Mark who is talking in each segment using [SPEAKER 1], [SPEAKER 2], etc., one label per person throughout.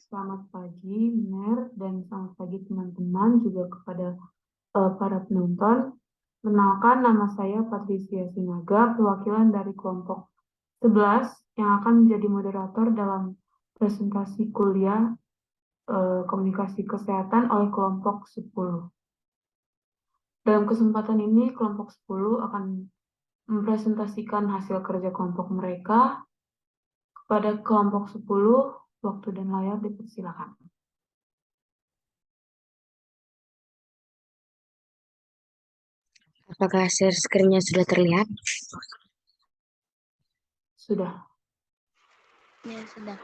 [SPEAKER 1] Selamat pagi, Ner, dan selamat pagi teman-teman, juga kepada para penonton. Kenalkan, nama saya Patricia Sinaga, perwakilan dari kelompok 11 yang akan menjadi moderator dalam presentasi kuliah komunikasi kesehatan oleh kelompok 10. Dalam kesempatan ini, kelompok 10 akan mempresentasikan hasil kerja kelompok mereka. Kepada kelompok 10, waktu dan layar dipersilakan.
[SPEAKER 2] Apakah share screen-nya sudah terlihat?
[SPEAKER 1] Sudah.
[SPEAKER 3] Ya, sudah.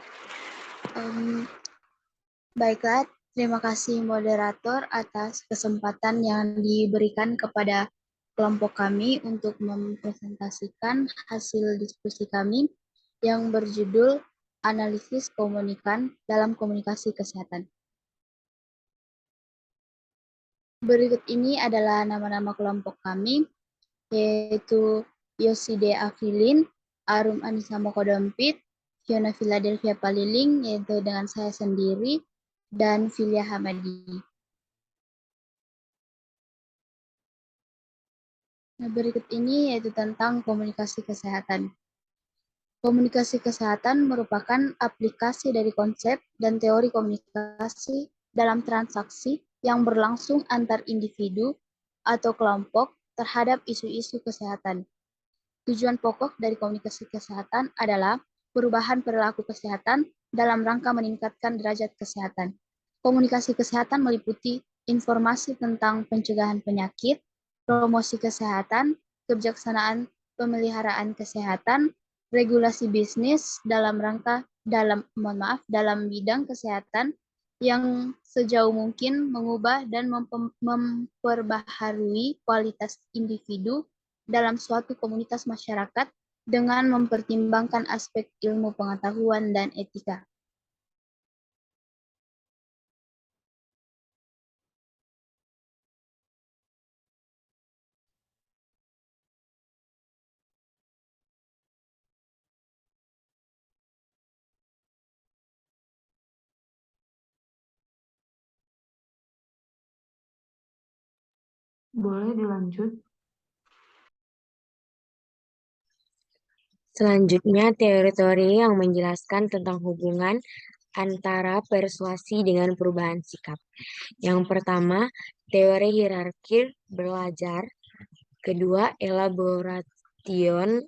[SPEAKER 3] Baiklah, terima kasih moderator atas kesempatan yang diberikan kepada kelompok kami untuk mempresentasikan hasil diskusi kami yang berjudul Analisis Komunikan dalam Komunikasi Kesehatan. Berikut ini adalah nama-nama kelompok kami, yaitu Yoside Afilin, Arum Anissa Mokodompit, Fiona Philadelphia Paliling, yaitu dengan saya sendiri, dan Filia Hamadi. Nah, berikut ini yaitu tentang komunikasi kesehatan. Komunikasi kesehatan merupakan aplikasi dari konsep dan teori komunikasi dalam transaksi yang berlangsung antar individu atau kelompok terhadap isu-isu kesehatan. Tujuan pokok dari komunikasi kesehatan adalah perubahan perilaku kesehatan dalam rangka meningkatkan derajat kesehatan. Komunikasi kesehatan meliputi informasi tentang pencegahan penyakit, promosi kesehatan, kebijaksanaan pemeliharaan kesehatan, regulasi bisnis dalam bidang kesehatan yang sejauh mungkin mengubah dan memperbaharui kualitas individu dalam suatu komunitas masyarakat dengan mempertimbangkan aspek ilmu pengetahuan dan etika.
[SPEAKER 1] Boleh dilanjut?
[SPEAKER 2] Selanjutnya, teori-teori yang menjelaskan tentang hubungan antara persuasi dengan perubahan sikap. Yang pertama, teori hierarki belajar. Kedua, elaboration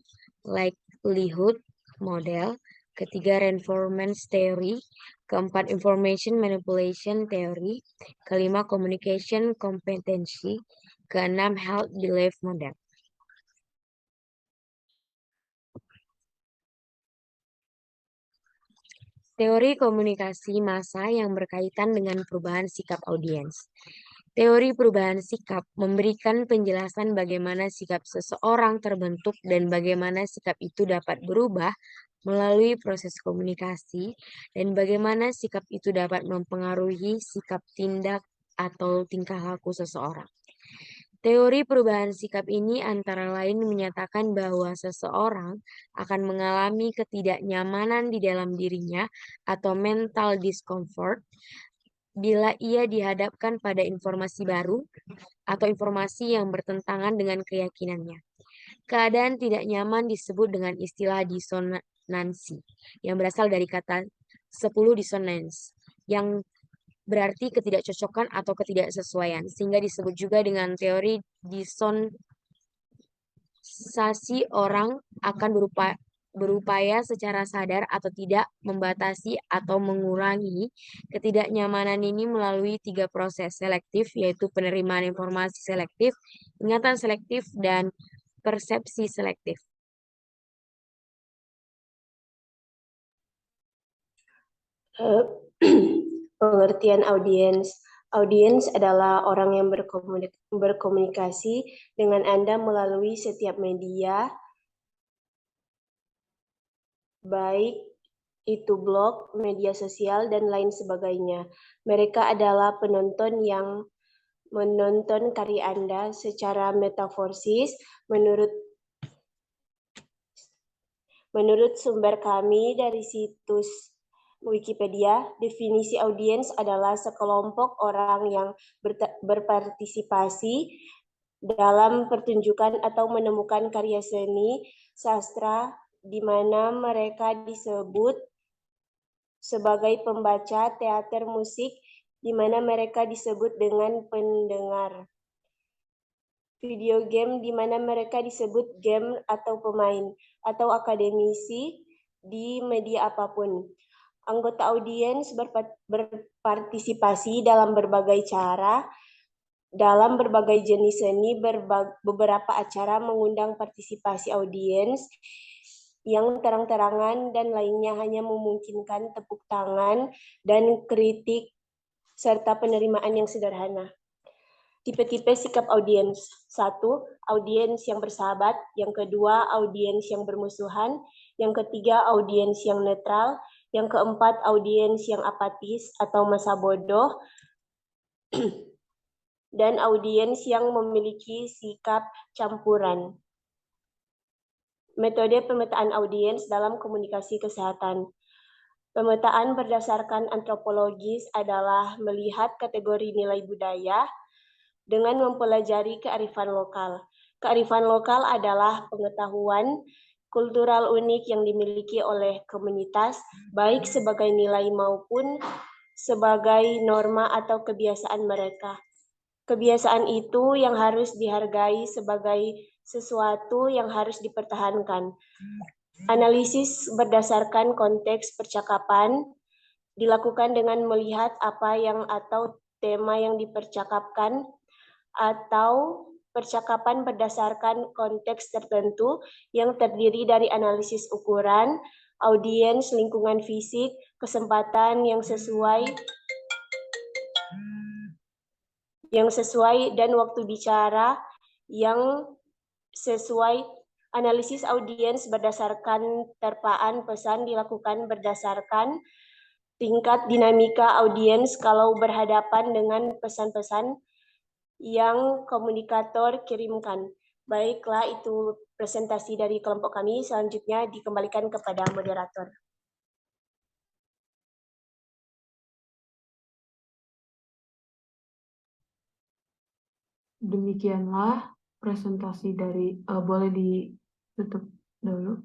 [SPEAKER 2] likelihood model. Ketiga, reinforcement theory. Keempat, information manipulation theory. Kelima, communication competency. Keenam, health belief model. Teori komunikasi massa yang berkaitan dengan perubahan sikap audiens. Teori perubahan sikap memberikan penjelasan bagaimana sikap seseorang terbentuk dan bagaimana sikap itu dapat berubah melalui proses komunikasi dan bagaimana sikap itu dapat mempengaruhi sikap tindak atau tingkah laku seseorang. Teori perubahan sikap ini antara lain menyatakan bahwa seseorang akan mengalami ketidaknyamanan di dalam dirinya atau mental discomfort bila ia dihadapkan pada informasi baru atau informasi yang bertentangan dengan keyakinannya. Keadaan tidak nyaman disebut dengan istilah disonansi, yang berasal dari kata 10 dissonance, yang berarti ketidakcocokan atau ketidaksesuaian, sehingga disebut juga dengan teori disonsasi. Orang akan berupaya secara sadar atau tidak membatasi atau mengurangi ketidaknyamanan ini melalui 3 proses selektif, yaitu penerimaan informasi selektif, ingatan selektif, dan persepsi selektif.
[SPEAKER 4] Pengertian audiens. Audiens adalah orang yang berkomunikasi dengan Anda melalui setiap media, baik itu blog, media sosial, dan lain sebagainya. Mereka adalah penonton yang menonton karya Anda secara metaforsis menurut sumber kami dari situs Wikipedia, definisi audiens adalah sekelompok orang yang berpartisipasi dalam pertunjukan atau menemukan karya seni, sastra, di mana mereka disebut sebagai pembaca, teater, musik, di mana mereka disebut dengan pendengar. Video game, di mana mereka disebut game atau pemain, atau akademisi di media apapun. Anggota audiens berpartisipasi dalam berbagai cara, dalam berbagai jenis seni. Beberapa acara mengundang partisipasi audiens yang terang-terangan dan lainnya hanya memungkinkan tepuk tangan dan kritik serta penerimaan yang sederhana. Tipe-tipe sikap audiens. 1. Audiens yang bersahabat. Yang kedua, audiens yang bermusuhan. Yang ketiga, audiens yang netral. Yang keempat, audiens yang apatis atau masa bodoh. Dan audiens yang memiliki sikap campuran. Metode pemetaan audiens dalam komunikasi kesehatan. Pemetaan berdasarkan antropologis adalah melihat kategori nilai budaya dengan mempelajari kearifan lokal. Kearifan lokal adalah pengetahuan kultural unik yang dimiliki oleh komunitas, baik sebagai nilai maupun sebagai norma atau kebiasaan mereka. Kebiasaan itu yang harus dihargai sebagai sesuatu yang harus dipertahankan. Analisis berdasarkan konteks percakapan dilakukan dengan melihat apa yang atau tema yang dipercakapkan atau percakapan berdasarkan konteks tertentu yang terdiri dari analisis ukuran, audiens, lingkungan fisik, kesempatan yang sesuai dan waktu bicara yang sesuai. Analisis audiens berdasarkan terpaan pesan dilakukan berdasarkan tingkat dinamika audiens kalau berhadapan dengan pesan-pesan yang komunikator kirimkan. Baiklah, itu presentasi dari kelompok kami. Selanjutnya dikembalikan kepada moderator.
[SPEAKER 1] Demikianlah presentasi dari, boleh ditutup dulu.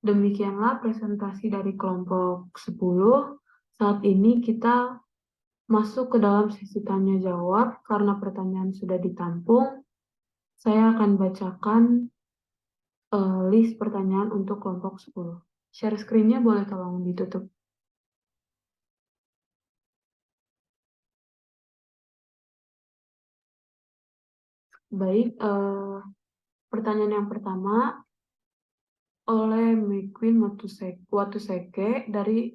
[SPEAKER 1] Demikianlah presentasi dari kelompok 10. Saat ini kita masuk ke dalam sesi tanya jawab. Karena pertanyaan sudah ditampung, saya akan bacakan list pertanyaan untuk kelompok 10. Share screen-nya boleh tolong ditutup. Baik, pertanyaan yang pertama oleh McQueen Watuseke dari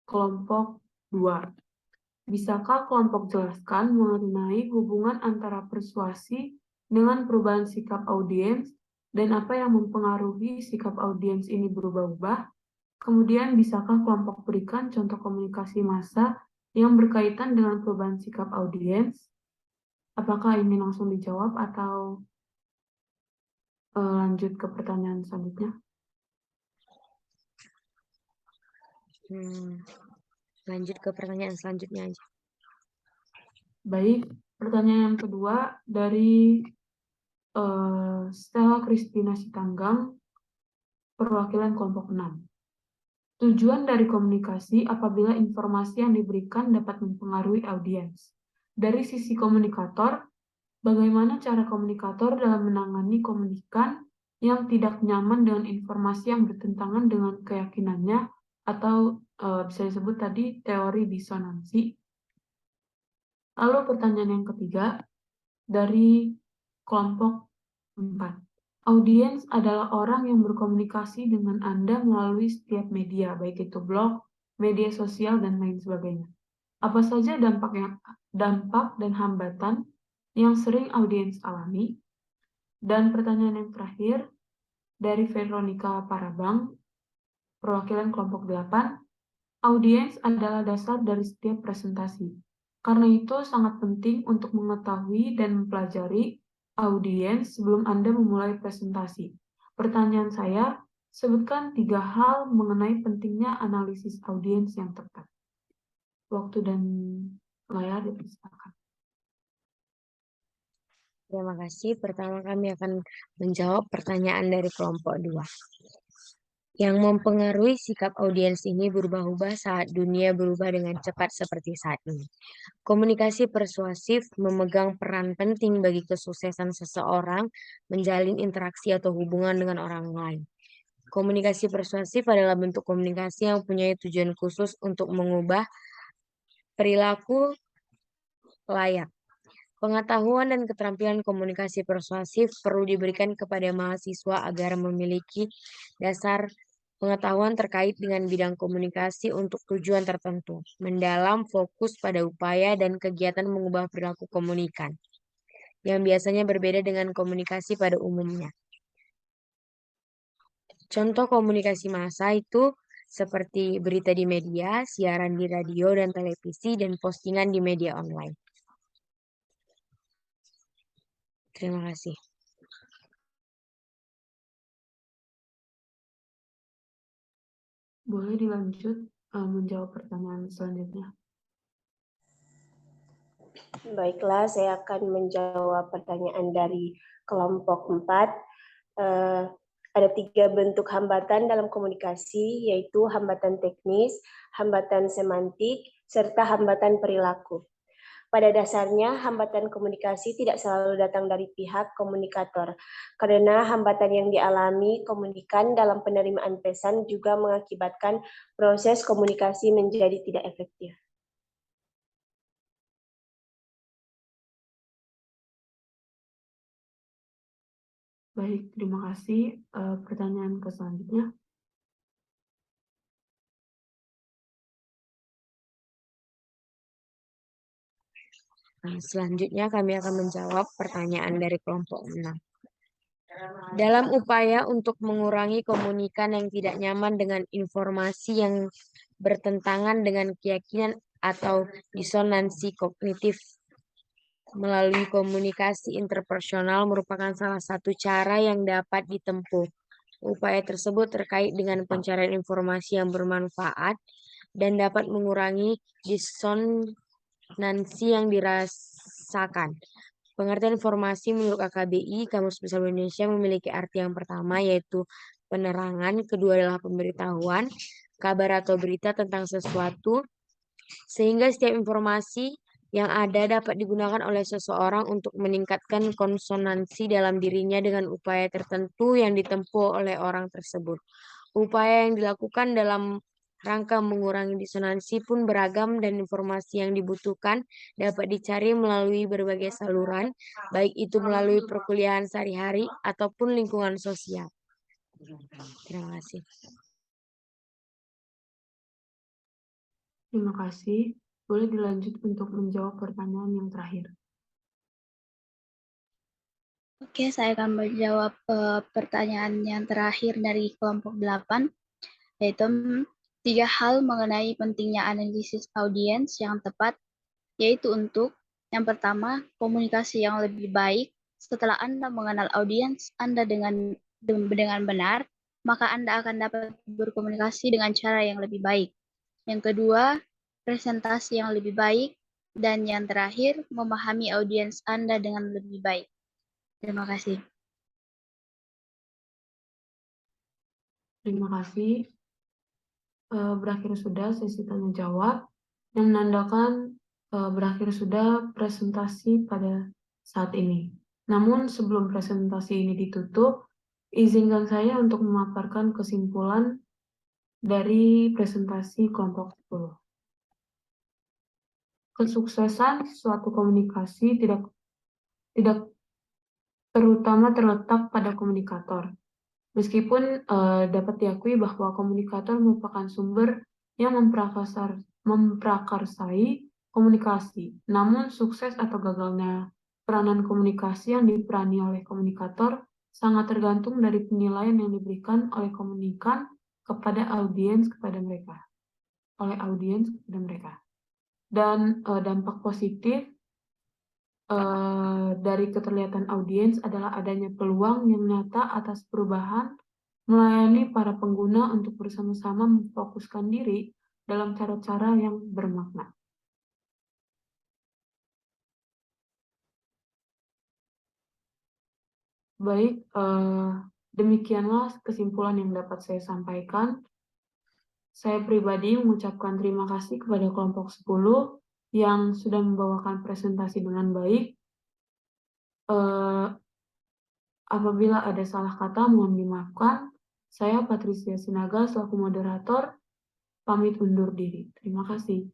[SPEAKER 1] kelompok 2. Bisakah kelompok jelaskan mengenai hubungan antara persuasi dengan perubahan sikap audiens dan apa yang mempengaruhi sikap audiens ini berubah-ubah? Kemudian bisakah kelompok berikan contoh komunikasi massa yang berkaitan dengan perubahan sikap audiens? Apakah ini langsung dijawab atau lanjut ke pertanyaan selanjutnya?
[SPEAKER 2] Lanjut ke pertanyaan selanjutnya aja.
[SPEAKER 1] Baik, pertanyaan yang kedua dari Stella Christina Sitanggang, perwakilan kelompok 6. Tujuan dari komunikasi apabila informasi yang diberikan dapat mempengaruhi audiens. Dari sisi komunikator, bagaimana cara komunikator dalam menangani komunikan yang tidak nyaman dengan informasi yang bertentangan dengan keyakinannya atau bisa disebut tadi teori disonansi. Lalu pertanyaan yang ketiga dari kelompok 4. Audiens adalah orang yang berkomunikasi dengan Anda melalui setiap media, baik itu blog, media sosial, dan lain sebagainya. Apa saja dampak dan hambatan yang sering audiens alami? Dan pertanyaan yang terakhir dari Veronica Parabang, perwakilan kelompok 8. Audiens adalah dasar dari setiap presentasi. Karena itu sangat penting untuk mengetahui dan mempelajari audiens sebelum Anda memulai presentasi. Pertanyaan saya, sebutkan 3 hal mengenai pentingnya analisis audiens yang tepat. Waktu dan layar dipersilakan.
[SPEAKER 2] Terima kasih. Pertama kami akan menjawab pertanyaan dari kelompok 2. Yang mempengaruhi sikap audiens ini berubah-ubah saat dunia berubah dengan cepat seperti saat ini. Komunikasi persuasif memegang peran penting bagi kesuksesan seseorang menjalin interaksi atau hubungan dengan orang lain. Komunikasi persuasif adalah bentuk komunikasi yang mempunyai tujuan khusus untuk mengubah perilaku layak. Pengetahuan dan keterampilan komunikasi persuasif perlu diberikan kepada mahasiswa agar memiliki dasar pengetahuan terkait dengan bidang komunikasi untuk tujuan tertentu, mendalam fokus pada upaya dan kegiatan mengubah perilaku komunikan, yang biasanya berbeda dengan komunikasi pada umumnya. Contoh komunikasi massa itu seperti berita di media, siaran di radio dan televisi, dan postingan di media online. Terima kasih.
[SPEAKER 1] Boleh dilanjut menjawab pertanyaan selanjutnya.
[SPEAKER 4] Baiklah, saya akan menjawab pertanyaan dari kelompok 4. Ada 3 bentuk hambatan dalam komunikasi, yaitu hambatan teknis, hambatan semantik, serta hambatan perilaku. Pada dasarnya, hambatan komunikasi tidak selalu datang dari pihak komunikator, karena hambatan yang dialami komunikan dalam penerimaan pesan juga mengakibatkan proses komunikasi menjadi tidak efektif.
[SPEAKER 1] Baik, terima kasih. Pertanyaan ke selanjutnya.
[SPEAKER 2] Selanjutnya kami akan menjawab pertanyaan dari kelompok 6. Dalam upaya untuk mengurangi komunikan yang tidak nyaman dengan informasi yang bertentangan dengan keyakinan atau disonansi kognitif melalui komunikasi interpersonal merupakan salah satu cara yang dapat ditempuh. Upaya tersebut terkait dengan pencarian informasi yang bermanfaat dan dapat mengurangi disonansi yang dirasakan. Pengertian informasi menurut KKBI, Kamus Besar Bahasa Indonesia, memiliki arti yang pertama, yaitu penerangan, kedua adalah pemberitahuan, kabar atau berita tentang sesuatu, sehingga setiap informasi yang ada dapat digunakan oleh seseorang untuk meningkatkan konsonansi dalam dirinya dengan upaya tertentu yang ditempuh oleh orang tersebut. Upaya yang dilakukan dalam rangka mengurangi disonansi pun beragam dan informasi yang dibutuhkan dapat dicari melalui berbagai saluran, baik itu melalui perkuliahan sehari-hari ataupun lingkungan sosial. Terima kasih.
[SPEAKER 1] Terima kasih. Boleh dilanjut untuk menjawab pertanyaan yang terakhir.
[SPEAKER 3] Oke, saya akan menjawab pertanyaan yang terakhir dari kelompok 8, yaitu 3 hal mengenai pentingnya analisis audiens yang tepat, yaitu untuk yang pertama, komunikasi yang lebih baik. Setelah Anda mengenal audiens Anda dengan benar, maka Anda akan dapat berkomunikasi dengan cara yang lebih baik. Yang kedua, presentasi yang lebih baik. Dan yang terakhir, memahami audiens Anda dengan lebih baik. Terima kasih.
[SPEAKER 1] Terima kasih. Berakhir sudah sesi tanya jawab yang menandakan berakhir sudah presentasi pada saat ini. Namun sebelum presentasi ini ditutup, izinkan saya untuk memaparkan kesimpulan dari presentasi kelompok 10. Kesuksesan suatu komunikasi tidak terutama terletak pada komunikator. Meskipun dapat diakui bahwa komunikator merupakan sumber yang memprakarsai komunikasi, namun sukses atau gagalnya peranan komunikasi yang diperani oleh komunikator sangat tergantung dari penilaian yang diberikan oleh komunikan kepada audiens kepada mereka, Dan dampak positif dari keterlihatan audiens adalah adanya peluang yang nyata atas perubahan, melayani para pengguna untuk bersama-sama memfokuskan diri dalam cara-cara yang bermakna. Baik, demikianlah kesimpulan yang dapat saya sampaikan. Saya pribadi mengucapkan terima kasih kepada kelompok 10 yang sudah membawakan presentasi dengan baik. Apabila ada salah kata, mohon dimaafkan. Saya Patricia Sinaga selaku moderator, pamit undur diri. Terima kasih.